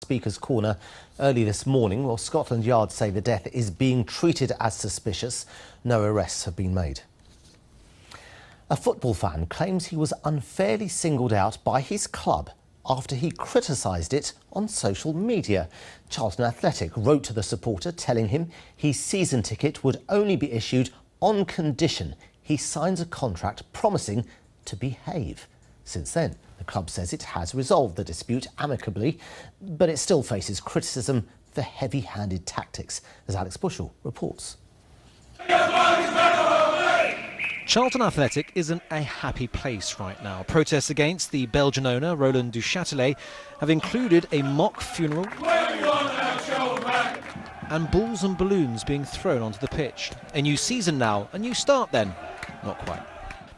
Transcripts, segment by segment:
Speaker's Corner early this morning. Well, Scotland Yard say the death is being treated as suspicious. No arrests have been made. A football fan claims he was unfairly singled out by his club after he criticised it on social media. Charlton Athletic wrote to the supporter telling him his season ticket would only be issued on condition he signs a contract promising to behave. Since then, the club says it has resolved the dispute amicably, but it still faces criticism for heavy-handed tactics, as Alex Bushell reports. Charlton Athletic isn't a happy place right now. Protests against the Belgian owner, Roland Duchâtelet, have included a mock funeral and balls and balloons being thrown onto the pitch. A new season now, a new start then? Not quite.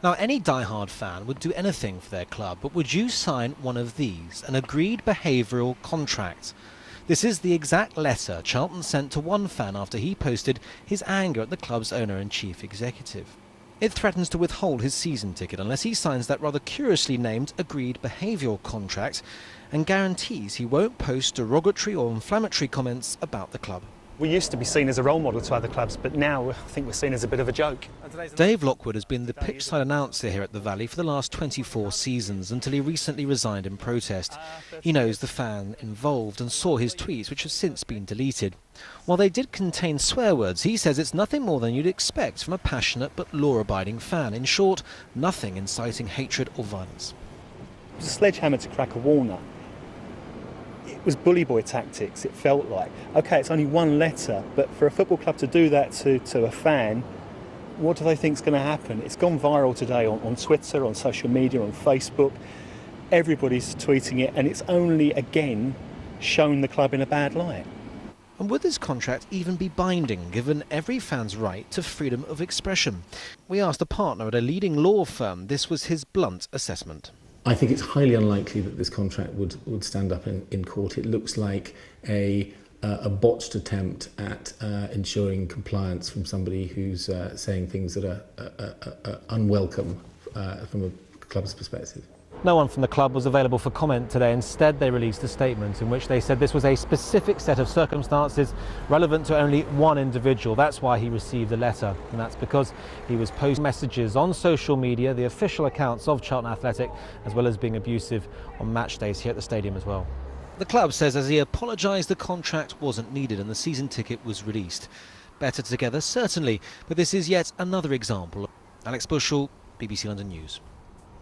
Now, any die-hard fan would do anything for their club, but would you sign one of these, an agreed behavioural contract? This is the exact letter Charlton sent to one fan after he posted his anger at the club's owner and chief executive. It threatens to withhold his season ticket unless he signs that rather curiously named agreed behavioural contract and guarantees he won't post derogatory or inflammatory comments about the club. We used to be seen as a role model to other clubs, but now I think we're seen as a bit of a joke. Dave Lockwood has been the pitchside announcer here at the Valley for the last 24 seasons until he recently resigned in protest. He knows the fan involved and saw his tweets, which have since been deleted. While they did contain swear words, he says it's nothing more than you'd expect from a passionate but law-abiding fan. In short, nothing inciting hatred or violence. It was a sledgehammer to crack a walnut. It was bully boy tactics, it felt like. OK, it's only one letter, but for a football club to do that to a fan, what do they think is going to happen? It's gone viral today on Twitter, on social media, on Facebook. Everybody's tweeting it, and it's only, again, shown the club in a bad light. And would this contract even be binding, given every fan's right to freedom of expression? We asked a partner at a leading law firm. This was his blunt assessment. I think it's highly unlikely that this contract would stand up in court. It looks like a botched attempt at ensuring compliance from somebody who's saying things that are unwelcome from a club's perspective. No one from the club was available for comment today. Instead, they released a statement in which they said this was a specific set of circumstances relevant to only one individual. That's why he received the letter, and that's because he was posting messages on social media, the official accounts of Charlton Athletic, as well as being abusive on match days here at the stadium as well. The club says as he apologised, the contract wasn't needed and the season ticket was released. Better together, certainly, but this is yet another example. Alex Bushell, BBC London News.